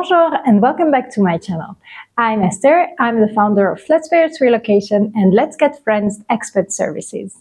Bonjour and welcome back to my channel. I'm Esther, I'm the founder of FLATZ Relocation and Let's Get Friends Expat Services.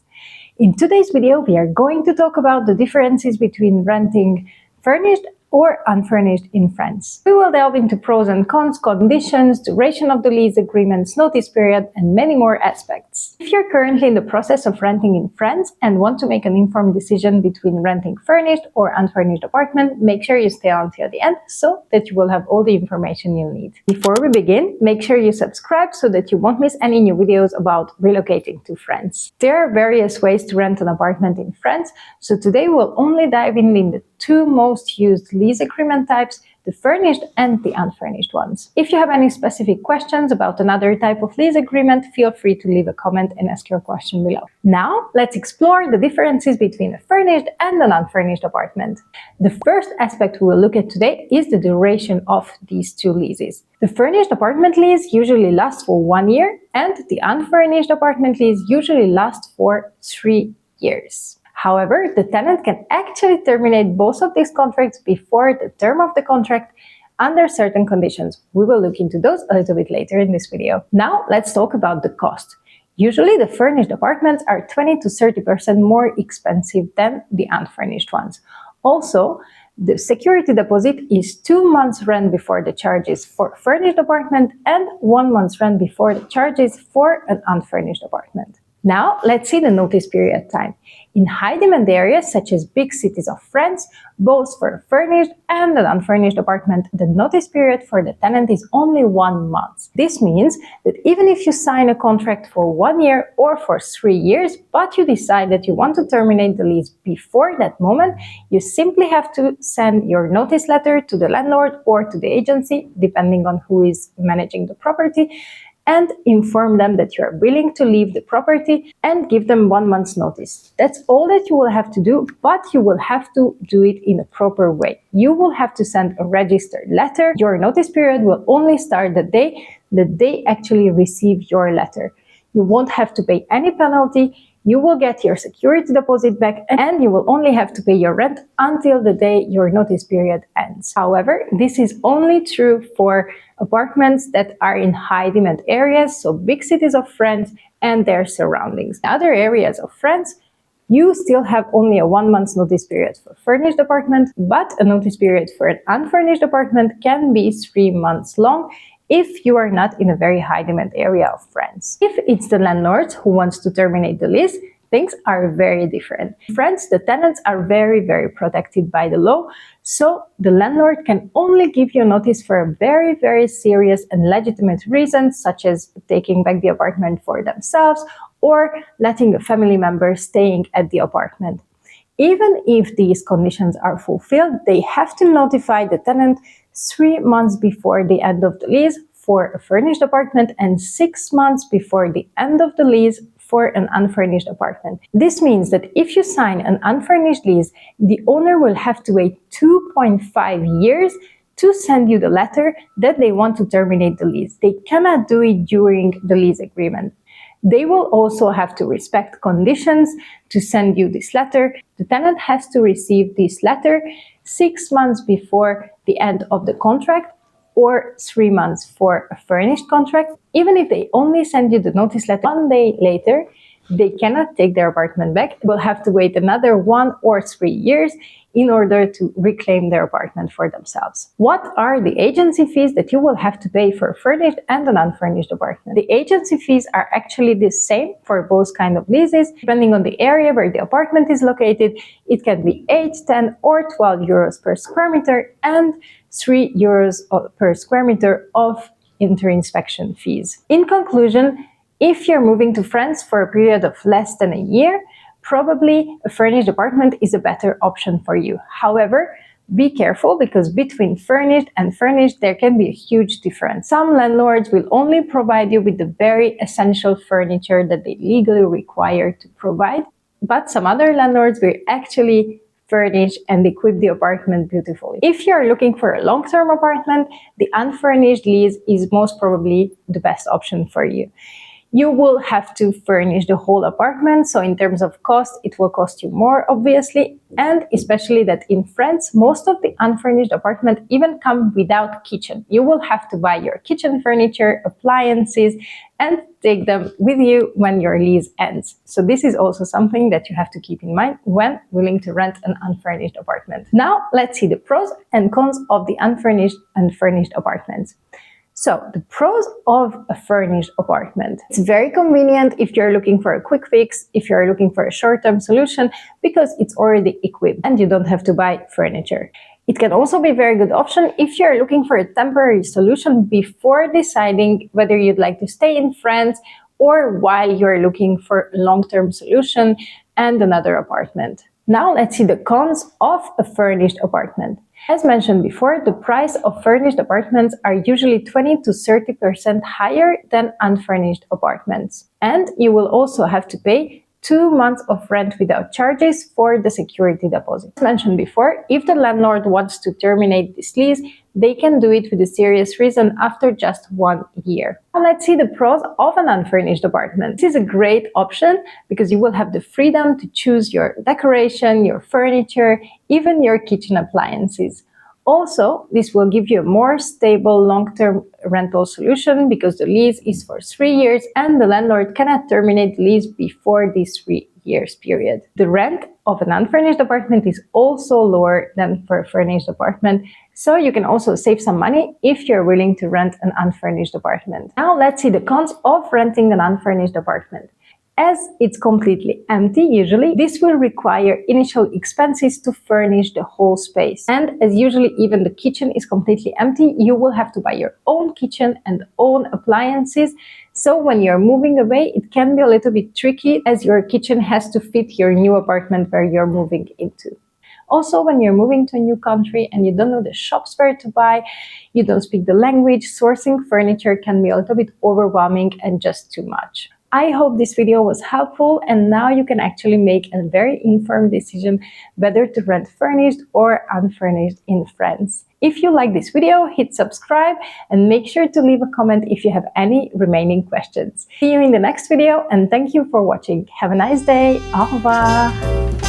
In today's video, we are going to talk about the differences between renting furnished or unfurnished in France. We will delve into pros and cons, conditions, duration of the lease agreements, notice period, and many more aspects. If you're currently in the process of renting in France and want to make an informed decision between renting furnished or unfurnished apartment, make sure you stay until the end so that you will have all the information you need. Before we begin, make sure you subscribe so that you won't miss any new videos about relocating to France. There are various ways to rent an apartment in France, so today we'll only dive in the two most used lease agreement types, the furnished and the unfurnished ones. If you have any specific questions about another type of lease agreement, feel free to leave a comment and ask your question below. Now, let's explore the differences between a furnished and an unfurnished apartment. The first aspect we will look at today is the duration of these two leases. The furnished apartment lease usually lasts for 1 year, and the unfurnished apartment lease usually lasts for 3 years. However, the tenant can actually terminate both of these contracts before the term of the contract under certain conditions. We will look into those a little bit later in this video. Now, let's talk about the cost. Usually, the furnished apartments are 20 to 30% more expensive than the unfurnished ones. Also, the security deposit is 2 months rent before the charges for a furnished apartment and 1 month's rent before the charges for an unfurnished apartment. Now, let's see the notice period time. In high-demand areas such as big cities of France, both for a furnished and an unfurnished apartment, the notice period for the tenant is only 1 month. This means that even if you sign a contract for 1 year or for 3 years, but you decide that you want to terminate the lease before that moment, you simply have to send your notice letter to the landlord or to the agency, depending on who is managing the property, and inform them that you are willing to leave the property and give them 1 month's notice. That's all that you will have to do, but you will have to do it in a proper way. You will have to send a registered letter. Your notice period will only start the day that they actually receive your letter. You won't have to pay any penalty. You will get your security deposit back and you will only have to pay your rent until the day your notice period ends. However, this is only true for apartments that are in high demand areas, so big cities of France and their surroundings. In other areas of France, you still have only a 1 month's notice period for a furnished apartment, but a notice period for an unfurnished apartment can be 3 months long if you are not in a very high demand area of France. If it's the landlord who wants to terminate the lease, things are very different. In France, the tenants are very protected by the law, so the landlord can only give you notice for a very serious and legitimate reasons, such as taking back the apartment for themselves or letting a family member staying at the apartment. Even if these conditions are fulfilled, they have to notify the tenant 3 months before the end of the lease for a furnished apartment and 6 months before the end of the lease for an unfurnished apartment. This means that if you sign an unfurnished lease, the owner will have to wait 2.5 years to send you the letter that they want to terminate the lease. They cannot do it during the lease agreement. They will also have to respect conditions to send you this letter. The tenant has to receive this letter 6 months before the end of the contract or 3 months for a furnished contract. Even if they only send you the notice letter 1 day later, they cannot take their apartment back. They will have to wait another 1 or 3 years in order to reclaim their apartment for themselves. What are the agency fees that you will have to pay for a furnished and an unfurnished apartment? The agency fees are actually the same for both kinds of leases. Depending on the area where the apartment is located, it can be 8, 10 or 12 euros per square meter and 3 euros per square meter of inter-inspection fees. In conclusion, if you're moving to France for a period of less than a year, probably a furnished apartment is a better option for you. However, be careful because between furnished and furnished there can be a huge difference. Some landlords will only provide you with the very essential furniture that they legally require to provide, but some other landlords will actually furnish and equip the apartment beautifully. If you are looking for a long-term apartment, the unfurnished lease is most probably the best option for you. you will have to furnish the whole apartment. So in terms of cost, it will cost you more, obviously. And especially that in France, most of the unfurnished apartments even come without kitchen. You will have to buy your kitchen furniture, appliances, and take them with you when your lease ends. So this is also something that you have to keep in mind when willing to rent an unfurnished apartment. Now let's see the pros and cons of the unfurnished and furnished apartments. So the pros of a furnished apartment. It's very convenient if you're looking for a quick fix, if you're looking for a short-term solution, because it's already equipped and you don't have to buy furniture. It can also be a very good option if you're looking for a temporary solution before deciding whether you'd like to stay in France or while you're looking for a long-term solution and another apartment. Now let's see the cons of a furnished apartment. As mentioned before, the price of furnished apartments are usually 20 to 30% higher than unfurnished apartments. And you will also have to pay 2 months of rent without charges for the security deposit. As mentioned before, if the landlord wants to terminate this lease, they can do it with a serious reason after just 1 year. Now let's see the pros of an unfurnished apartment. This is a great option because you will have the freedom to choose your decoration, your furniture, even your kitchen appliances. Also, this will give you a more stable long-term rental solution because the lease is for 3 years and the landlord cannot terminate the lease before this 3 years period. The rent of an unfurnished apartment is also lower than for a furnished apartment, so you can also save some money if you're willing to rent an unfurnished apartment. Now let's see the cons of renting an unfurnished apartment. As it's completely empty, usually, this will require initial expenses to furnish the whole space. And as usually even the kitchen is completely empty, you will have to buy your own kitchen and own appliances. So when you're moving away, it can be a little bit tricky as your kitchen has to fit your new apartment where you're moving into. Also, when you're moving to a new country and you don't know the shops where to buy, you don't speak the language, sourcing furniture can be a little bit overwhelming and just too much. I hope this video was helpful and now you can actually make a very informed decision whether to rent furnished or unfurnished in France. If you like this video, hit subscribe and make sure to leave a comment if you have any remaining questions. See you in the next video and thank you for watching. Have a nice day. Au revoir.